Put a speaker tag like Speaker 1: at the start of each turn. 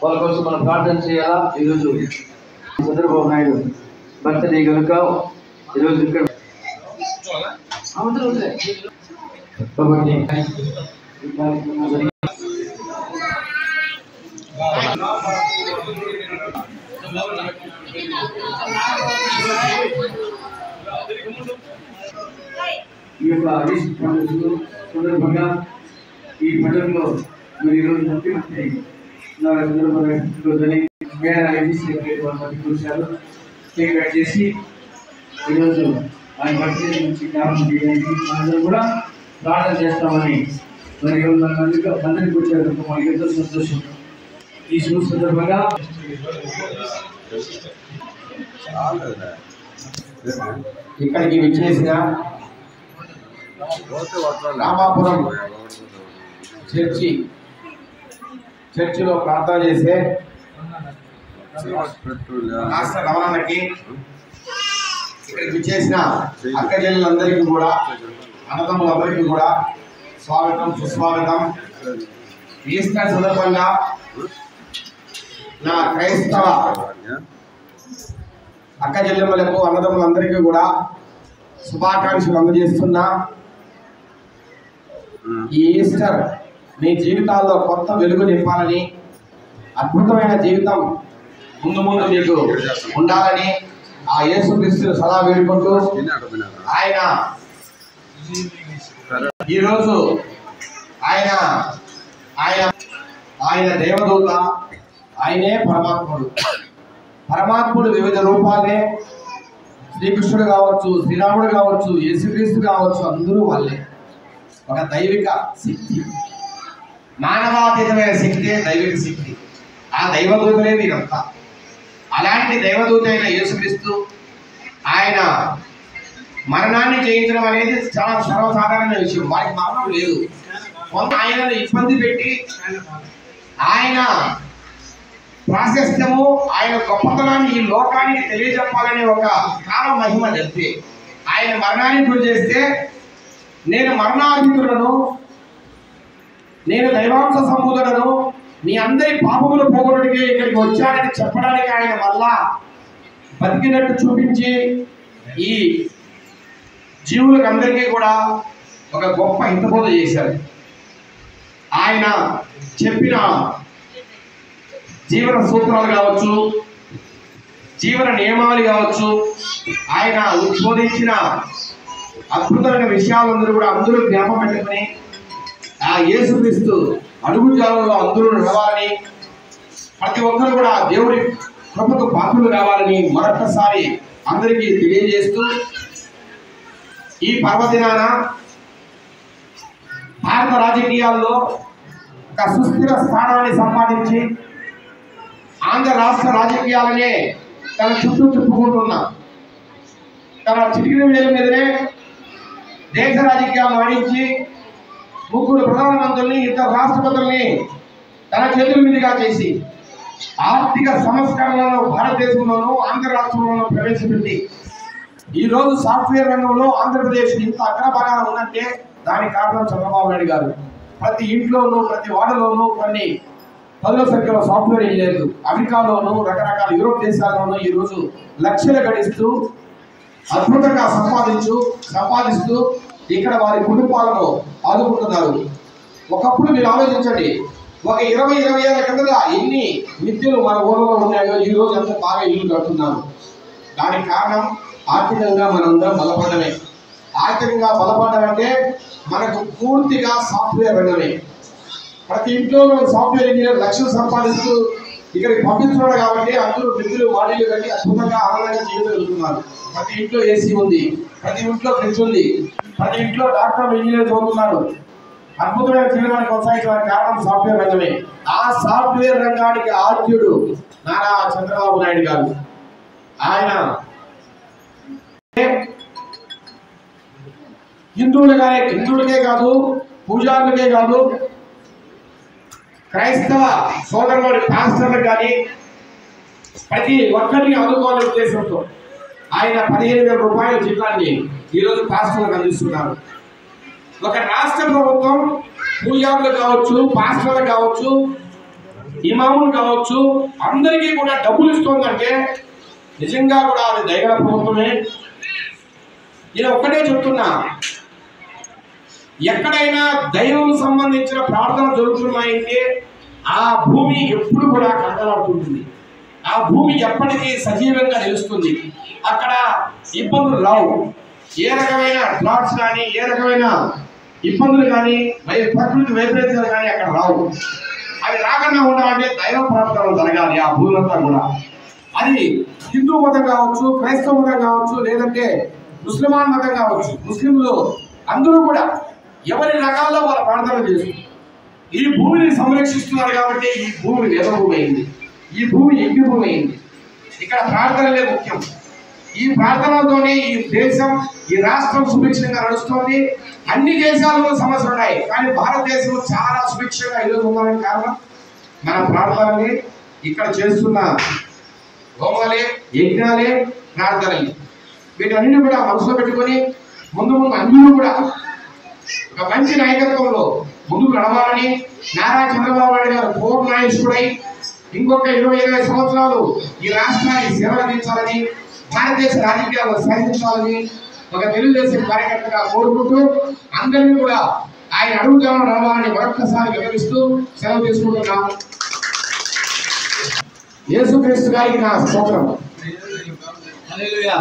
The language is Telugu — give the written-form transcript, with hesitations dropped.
Speaker 1: వాళ్ళ కోసం మనం ప్రార్థన చేయాలా. ఈరోజు చంద్రబాబు నాయుడు బర్త్డే కనుక ఈరోజు ఇక్కడ కాబట్టి ఈ యొక్క సందర్భంగా ఈ పండుగలో మీరు ఈరోజు ముఖ్యమంత్రి రోజుని కూర్చారు. కేక్ కట్ చేసి ఈరోజు ఆయన బర్త్డే నుంచి జ్ఞాపకం చేయడానికి అందరూ కూడా ప్రార్థన చేస్తామని మరి అందరికీ కూర్చారు. మనకి ఎంతో సంతోషం. ఈ శుభ సందర్భంగా ఇక్కడికి విచ్చేసిన రామాపురం చర్చిలో ప్రార్థన చేసే రాష్ట్ర రమణకి, ఇక్కడికి విచ్చేసిన అక్క చెల్లెలందరికీ కూడా, అన్నదమ్ములందరికీ కూడా స్వాగతం, సుస్వాగతం. ఈస్టర్ సందర్భంగా నా క్రైస్తవ అక్క చెల్లెమ్మలకు, అన్నదమ్ములందరికీ కూడా శుభాకాంక్షలు అందజేస్తున్నా. ఈ ఈస్టర్ మీ జీవితాల్లో కొత్త వెలుగు నింపాలని, అద్భుతమైన జీవితం ముందు ముందు మీకు ఉండాలని ఆ యేసుక్రీస్తును సదా వేడుకుంటూ, ఆయన ఈరోజు ఆయన ఆయన ఆయన దేవదూత, ఆయనే పరమాత్ముడు వివిధ రూపాలే. శ్రీకృష్ణుడు కావచ్చు, శ్రీరాముడు కావచ్చు, యేసుక్రీస్తు కావచ్చు, అందరూ వాళ్ళే. ఒక దైవిక శక్తి, మానవాతీతమైన శక్తి, దైవిక శక్తి. ఆ దైవదూతలే మీరంతా. అలాంటి దైవదూత అయిన యేసుక్రీస్తు ఆయన మరణాన్ని జయించడం అనేది చాలా సర్వసాధారణమైన విషయం. వారికి మరణం లేదు. కొంత ఆయనను ఇబ్బంది పెట్టి ఆయన ప్రాశస్త్యము, ఆయన గొప్పతనాన్ని ఈ లోకానికి తెలియజెప్పాలనే ఒక కాల మహిమ జరిపి ఆయన మరణాన్ని గురి చేస్తే, నేను మరణాధితులను, నేను దైవాంశ సంబూధులను, మీ అందరి పాపములు పోగొట్టుకే ఇక్కడికి వచ్చానని చెప్పడానికి ఆయన వల్ల బతికినట్టు చూపించి ఈ జీవులకు అందరికీ కూడా ఒక గొప్ప హితబోధ చేశారు. ఆయన చెప్పిన జీవన సూత్రాలు కావచ్చు, జీవన నియమాలు కావచ్చు, ఆయన ఉద్బోధించిన అద్భుతమైన విషయాలందరూ కూడా అందరూ జ్ఞాపకం పెట్టుకుని ఆ యేసుక్రీస్తు అడుగు జాలలో అందరూ నడవాలని, ప్రతి ఒక్కరు కూడా దేవుడి కృపకు పాత్రలు కావాలని మరొకసారి అందరికీ తెలియజేస్తూ, ఈ పర్వదినాన భారత రాజకీయాల్లో ఒక సుస్థిర స్థానాన్ని సంపాదించి ఆంధ్ర రాష్ట్ర రాజకీయాలనే తన చుట్టూ తిప్పుకుంటున్న, తన చిటికిన వేల మీదనే దేశ రాజకీయాలు ఆడించి 3 ప్రధానమంత్రుల్ని, 2 రాష్ట్రపతుల్ని తన చేతుల మీదుగా చేసి ఆర్థిక సంస్కరణలను భారతదేశంలోనూ ఆంధ్ర రాష్ట్రంలోనూ ప్రవేశపెట్టి ఈరోజు సాఫ్ట్వేర్ రంగంలో ఆంధ్రప్రదేశ్ ఇంత అగ్రభాగాన ఉందంటే దానికి కారణం చంద్రబాబు నాయుడు గారు. ప్రతి ఇంట్లోనూ, ప్రతి వార్డులోనూ కొన్ని 10ల సంఖ్యలో సాఫ్ట్వేర్ ఇంజనీర్లు, అమెరికాలోనూ రకరకాల యూరోప్ దేశాల్లోనూ ఈరోజు లక్షలు గడిస్తూ అద్భుతంగా సంపాదిస్తూ ఇక్కడ వారి కుటుంబాలను ఆదుకుంటున్నారు. ఒకప్పుడు మీరు ఆలోచించండి, ఒక 20 ఏళ్ల కిందట ఎన్ని మిత్రులు మన ఊళ్ళలో ఉన్నాయో ఈ రోజు అంతా బాగా ఇల్లు కడుతున్నారు. దానికి కారణం ఆర్థికంగా మనందరం బలపడమే. ఆర్థికంగా బలపడమంటే మనకు పూర్తిగా సాఫ్ట్వేర్ రంగమే. ప్రతి ఇంట్లో సాఫ్ట్వేర్ ఇంజనీర్ లక్షలు సంపాదిస్తూ ఇక్కడికి పంపిస్తున్నాడు కాబట్టి అందరూ మిత్రులు వాడీలు కట్టి అద్భుతంగా ఆనందంగా జీవించగలుగుతున్నారు. ప్రతి ఇంట్లో ఏసీ ఉంది, ప్రతి ఇంట్లో ఫ్రిడ్జ్ ఉంది, ప్రతి ఇంట్లో డాక్టర్, ఇంజనీర్ చదువుతున్నారు. అద్భుతమైన జీవనాన్ని కొనసాగించడానికి కారణం సాఫ్ట్వేర్ రంగమే. ఆ సాఫ్ట్వేర్ రంగానికి ఆద్యుడు నారా చంద్రబాబు నాయుడు గారు. ఆయన హిందువులకే కాదు, పూజారులకే కాదు, క్రైస్తవ సోదరుల పాస్టర్లకు కానీ ప్రతి ఒక్కరిని ఆదుకోవాలనే ఉద్దేశంతో ఆయన 15,000 రూపాయల జీతాన్ని ఈరోజు పాస్టర్లకు అందిస్తున్నారు. ఒక రాష్ట్ర ప్రభుత్వం పూజారులు కావచ్చు, పాస్టర్లు కావచ్చు, ఇమాములు కావచ్చు, అందరికీ కూడా డబ్బులు ఇస్తోందంటే నిజంగా కూడా అది దైవ ప్రభుత్వమే. నేను ఒక్కటే చెప్తున్నా, ఎక్కడైనా దైవం సంబంధించిన ప్రార్థన జరుగుతున్నాయంటే ఆ భూమి ఎప్పుడు కూడా కలకలాడుతుంటుంది. ఆ భూమి ఎప్పటికీ సజీవంగా నిలుస్తుంది. అక్కడ ఇబ్బందులు రావు. ఏ రకమైన డ్రాట్స్ కానీ, ఏ రకమైన ఇబ్బందులు కానీ, ప్రకృతి వైపరీత్యాలు కానీ అక్కడ రావు. అవి రాకుండా ఉండాలంటే దైవ ప్రార్థనలు జరగాలి ఆ భూములంతా కూడా. అది హిందూ మతం కావచ్చు, క్రైస్తవ మతం కావచ్చు, లేదంటే ముస్లిమాన్ మతం కావచ్చు. ముస్లింలు అందరూ కూడా ఎవరి రకాల్లో వాళ్ళ ప్రార్థనలు చేస్తారు. ఈ భూమిని సంరక్షిస్తున్నారు కాబట్టి ఈ భూమి వేద భూమి అయింది, ఈ భూమి యజ్ఞ భూమి అయింది. ఇక్కడ ప్రార్థనలే ముఖ్యం. ఈ ప్రార్థనలతోనే ఈ దేశం, ఈ రాష్ట్రం సుభిక్షంగా నడుస్తుంది. అన్ని దేశాలలో సమస్యలు ఉన్నాయి, కానీ భారతదేశం చాలా సుభిక్షంగా ఈరోజు ఉండాలని కారణం మన ప్రార్థనలే. ఇక్కడ చేస్తున్న హోమాలే, యజ్ఞాలే, ప్రార్థనలే. వీటన్నిటిని కూడా మనసులో పెట్టుకొని ముందు అందరూ కూడా ఒక మంచి నాయకత్వంలో ముందుకు నడవాలని, నారా చంద్రబాబు నాయుడు గారు పూర్ణాయుష్కుడై ఇంకొక 20-25 సంవత్సరాలు ఈ రాష్ట్రానికి సేవలు అందించాలని, భారతదేశ రాజకీయాల్లో సాధించాలని ఒక తెలుగుదేశం కార్యకర్తగా కోరుకుంటూ అందరినీ కూడా ఆయన అడుగుజాడలో నడవాలని మరొక్కసారి వివరిస్తూ సెలవు తీసుకుంటున్నాం. యేసుక్రీస్తు గారికి నా స్తోత్రం. హల్లెలూయా.